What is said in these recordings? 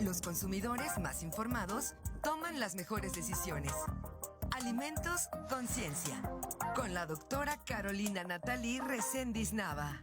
Los consumidores más informados toman las mejores decisiones. Alimentos Conciencia, con la doctora Carolina Natalí Reséndiz Nava.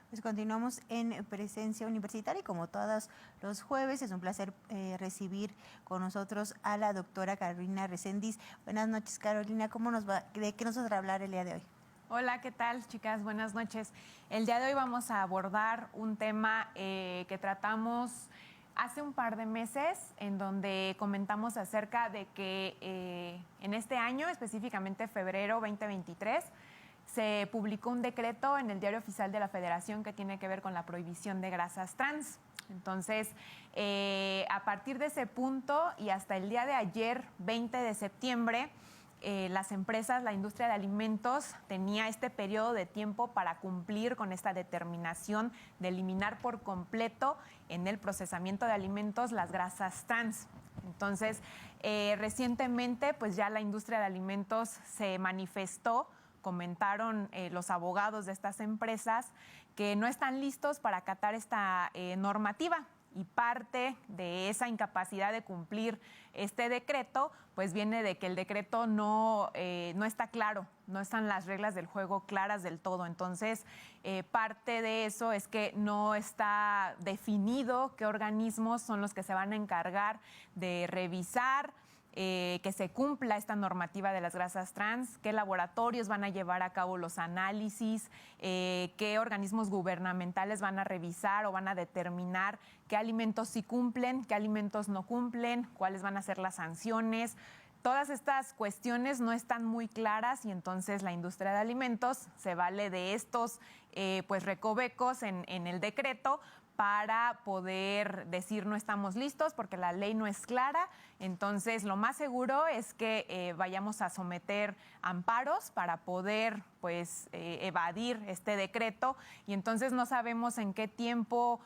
Pues continuamos en Presencia Universitaria y como todos los jueves es un placer recibir con nosotros a la doctora Carolina Reséndiz. Buenas noches, Carolina. ¿De qué nos vas a hablar el día de hoy? Hola, ¿qué tal, chicas? Buenas noches. El día de hoy vamos a abordar un tema que tratamos hace un par de meses, en donde comentamos acerca de que en este año, específicamente febrero 2023, se publicó un decreto en el Diario Oficial de la Federación que tiene que ver con la prohibición de grasas trans. Entonces, a partir de ese punto y hasta el día de ayer, 20 de septiembre, las empresas, la industria de alimentos tenía este periodo de tiempo para cumplir con esta determinación de eliminar por completo en el procesamiento de alimentos las grasas trans. Entonces, recientemente, pues ya la industria de alimentos se manifestó. Comentaron los abogados de estas empresas que no están listos para acatar esta normativa. Y parte de esa incapacidad de cumplir este decreto, pues viene de que el decreto no está claro, no están las reglas del juego claras del todo. Entonces, parte de eso es que no está definido qué organismos son los que se van a encargar de revisar que se cumpla esta normativa de las grasas trans, qué laboratorios van a llevar a cabo los análisis, qué organismos gubernamentales van a revisar o van a determinar qué alimentos sí cumplen, qué alimentos no cumplen, cuáles van a ser las sanciones. Todas estas cuestiones no están muy claras y entonces la industria de alimentos se vale de estos pues recovecos en el decreto para poder decir no estamos listos porque la ley no es clara. Entonces, lo más seguro es que vayamos a someter amparos para poder pues evadir este decreto y entonces no sabemos en qué tiempo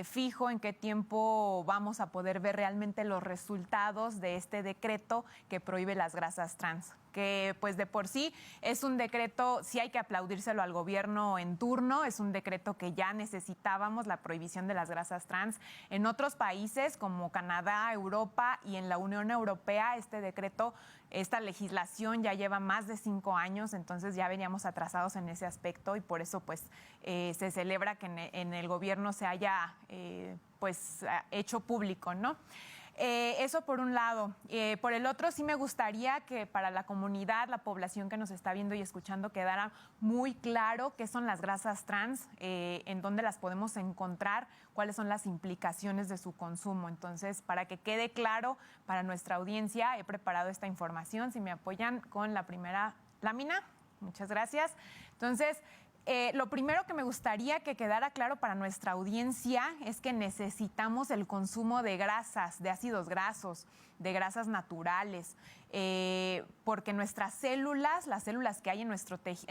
fijo, en qué tiempo vamos a poder ver realmente los resultados de este decreto que prohíbe las grasas trans, que pues de por sí es un decreto, sí hay que aplaudírselo al gobierno en turno, es un decreto que ya necesitábamos, la prohibición de las grasas trans. En otros países como Canadá, Europa y en la Unión Europea, este decreto, esta legislación ya lleva más de 5 años, entonces ya veníamos atrasados en ese aspecto y por eso pues se celebra que en el gobierno se haya pues hecho público, ¿no? Eso por un lado. Por el otro, sí me gustaría que para la comunidad, la población que nos está viendo y escuchando, quedara muy claro qué son las grasas trans, en dónde las podemos encontrar, cuáles son las implicaciones de su consumo. Entonces, para que quede claro para nuestra audiencia, he preparado esta información. Si me apoyan con la primera lámina. Muchas gracias. Entonces, lo primero que me gustaría que quedara claro para nuestra audiencia es que necesitamos el consumo de grasas, de ácidos grasos, de grasas naturales, porque nuestras células, las células que hay en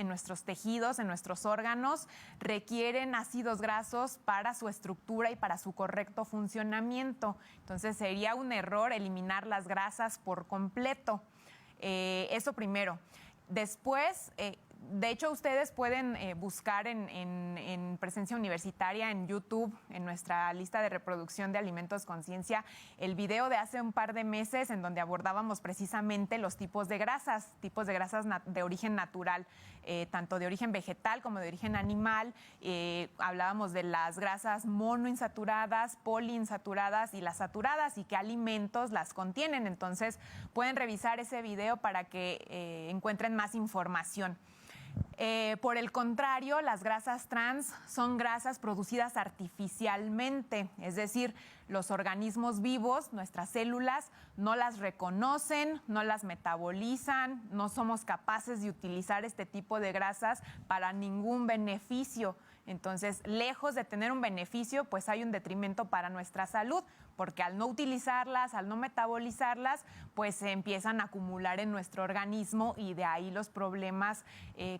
nuestros tejidos, en nuestros órganos, requieren ácidos grasos para su estructura y para su correcto funcionamiento. Entonces sería un error eliminar las grasas por completo. Eso primero. Después, de hecho, ustedes pueden buscar en Presencia Universitaria, en YouTube, en nuestra lista de reproducción de Alimentos Conciencia, el video de hace un par de meses en donde abordábamos precisamente los tipos de grasas de origen natural, tanto de origen vegetal como de origen animal. Hablábamos de las grasas monoinsaturadas, poliinsaturadas y las saturadas y qué alimentos las contienen. Entonces, pueden revisar ese video para que encuentren más información. Por el contrario, las grasas trans son grasas producidas artificialmente, es decir, los organismos vivos, nuestras células, no las reconocen, no las metabolizan, no somos capaces de utilizar este tipo de grasas para ningún beneficio. Entonces, lejos de tener un beneficio, pues hay un detrimento para nuestra salud, porque al no utilizarlas, al no metabolizarlas, pues se empiezan a acumular en nuestro organismo y de ahí los problemas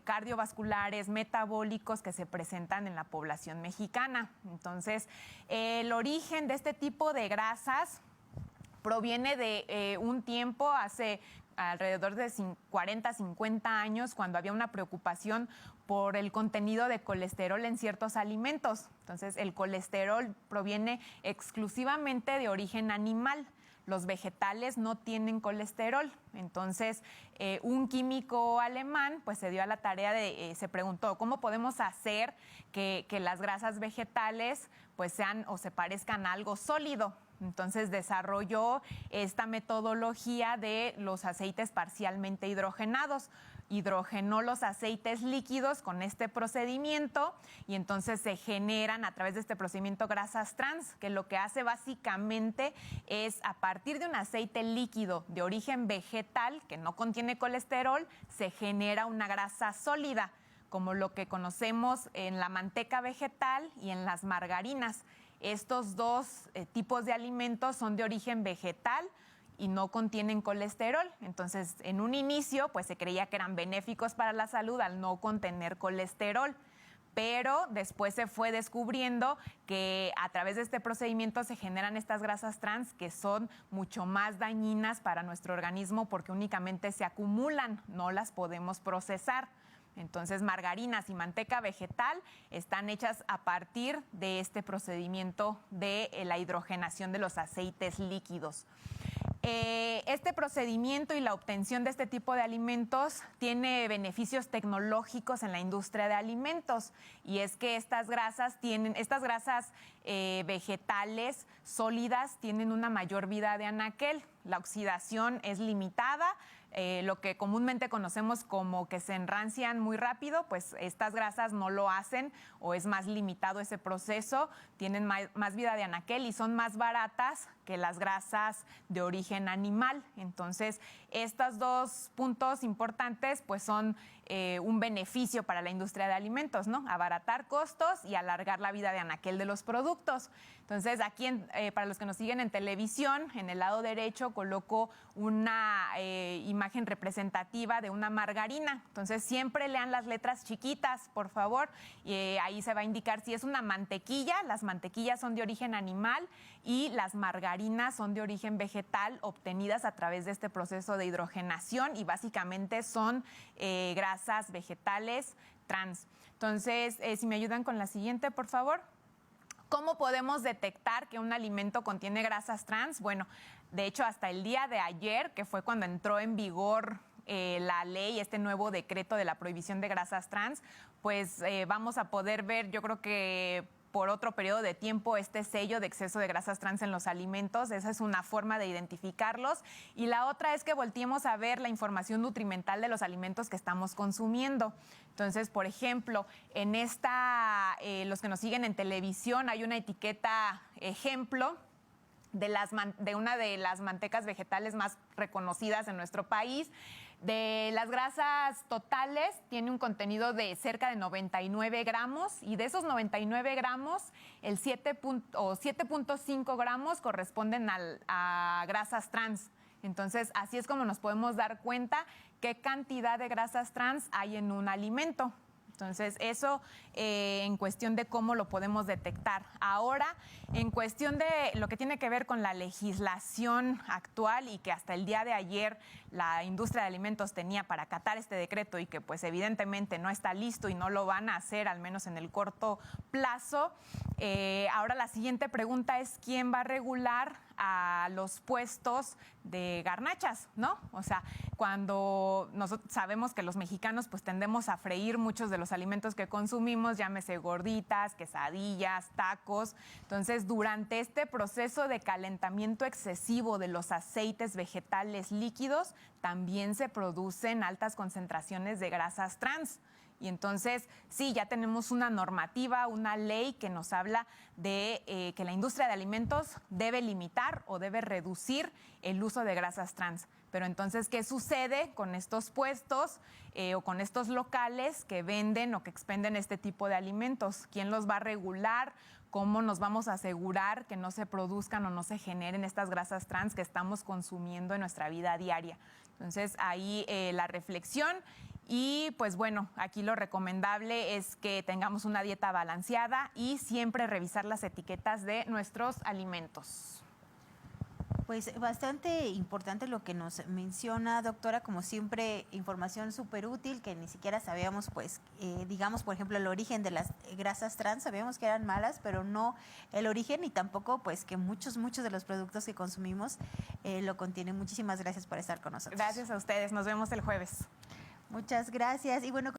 cardiovasculares, metabólicos que se presentan en la población mexicana. Entonces, el origen de este tipo de grasas proviene de un tiempo, hace alrededor de 40, 50 años, cuando había una preocupación por el contenido de colesterol en ciertos alimentos. Entonces, el colesterol proviene exclusivamente de origen animal. Los vegetales no tienen colesterol. Entonces, un químico alemán pues se dio a la tarea de, se preguntó, ¿cómo podemos hacer que las grasas vegetales pues sean o se parezcan a algo sólido? Entonces desarrolló esta metodología de los aceites parcialmente hidrogenados. Hidrogenó los aceites líquidos con este procedimiento y entonces se generan a través de este procedimiento grasas trans, que lo que hace básicamente es, a partir de un aceite líquido de origen vegetal que no contiene colesterol, se genera una grasa sólida, como lo que conocemos en la manteca vegetal y en las margarinas. Estos dos tipos de alimentos son de origen vegetal y no contienen colesterol. Entonces, en un inicio, pues se creía que eran benéficos para la salud al no contener colesterol. Pero después se fue descubriendo que a través de este procedimiento se generan estas grasas trans que son mucho más dañinas para nuestro organismo porque únicamente se acumulan, no las podemos procesar. Entonces, margarinas y manteca vegetal están hechas a partir de este procedimiento de la hidrogenación de los aceites líquidos. Este procedimiento y la obtención de este tipo de alimentos tiene beneficios tecnológicos en la industria de alimentos, y es que estas grasas vegetales sólidas tienen una mayor vida de anaquel. La oxidación es limitada. Lo que comúnmente conocemos como que se enrancian muy rápido, pues estas grasas no lo hacen o es más limitado ese proceso, tienen más vida de anaquel y son más baratas que las grasas de origen animal. Entonces, estos dos puntos importantes pues son un beneficio para la industria de alimentos, ¿no? Abaratar costos y alargar la vida de anaquel de los productos. Entonces, aquí, para los que nos siguen en televisión, en el lado derecho coloco una imagen representativa de una margarina. Entonces, siempre lean las letras chiquitas, por favor, y ahí se va a indicar si es una mantequilla. Las mantequillas son de origen animal y las margarinas son de origen vegetal, obtenidas a través de este proceso de hidrogenación, y básicamente son grasas vegetales trans. Entonces, si me ayudan con la siguiente, por favor. ¿Cómo podemos detectar que un alimento contiene grasas trans? Bueno, de hecho, hasta el día de ayer, que fue cuando entró en vigor la ley, este nuevo decreto de la prohibición de grasas trans, pues vamos a poder ver, yo creo que por otro periodo de tiempo, este sello de exceso de grasas trans en los alimentos. Esa es una forma de identificarlos. Y la otra es que volteemos a ver la información nutrimental de los alimentos que estamos consumiendo. Entonces, por ejemplo, en los que nos siguen en televisión, hay una etiqueta ejemplo de una de las mantecas vegetales más reconocidas en nuestro país. De las grasas totales, tiene un contenido de cerca de 99 gramos, y de esos 99 gramos, el 7.5 gramos corresponden a grasas trans. Entonces, así es como nos podemos dar cuenta qué cantidad de grasas trans hay en un alimento. Entonces, eso en cuestión de cómo lo podemos detectar. Ahora, en cuestión de lo que tiene que ver con la legislación actual, y que hasta el día de ayer la industria de alimentos tenía para acatar este decreto, y que pues evidentemente no está listo y no lo van a hacer, al menos en el corto plazo. Ahora la siguiente pregunta es: ¿quién va a regular a los puestos de garnachas, ¿no? O sea, cuando nosotros sabemos que los mexicanos pues tendemos a freír muchos de los alimentos que consumimos, llámese gorditas, quesadillas, tacos. Entonces, durante este proceso de calentamiento excesivo de los aceites vegetales líquidos, también se producen altas concentraciones de grasas trans. Y entonces, sí, ya tenemos una normativa, una ley que nos habla de que la industria de alimentos debe limitar o debe reducir el uso de grasas trans. Pero entonces, ¿qué sucede con estos puestos o con estos locales que venden o que expenden este tipo de alimentos? ¿Quién los va a regular? ¿Cómo nos vamos a asegurar que no se produzcan o no se generen estas grasas trans que estamos consumiendo en nuestra vida diaria? Entonces, ahí la reflexión. Y pues bueno, aquí lo recomendable es que tengamos una dieta balanceada y siempre revisar las etiquetas de nuestros alimentos. Pues bastante importante lo que nos menciona, doctora, como siempre, información súper útil que ni siquiera sabíamos, pues, digamos, por ejemplo, el origen de las grasas trans, sabíamos que eran malas, pero no el origen y tampoco, pues, que muchos de los productos que consumimos lo contienen. Muchísimas gracias por estar con nosotros. Gracias a ustedes, nos vemos el jueves. Muchas gracias y bueno.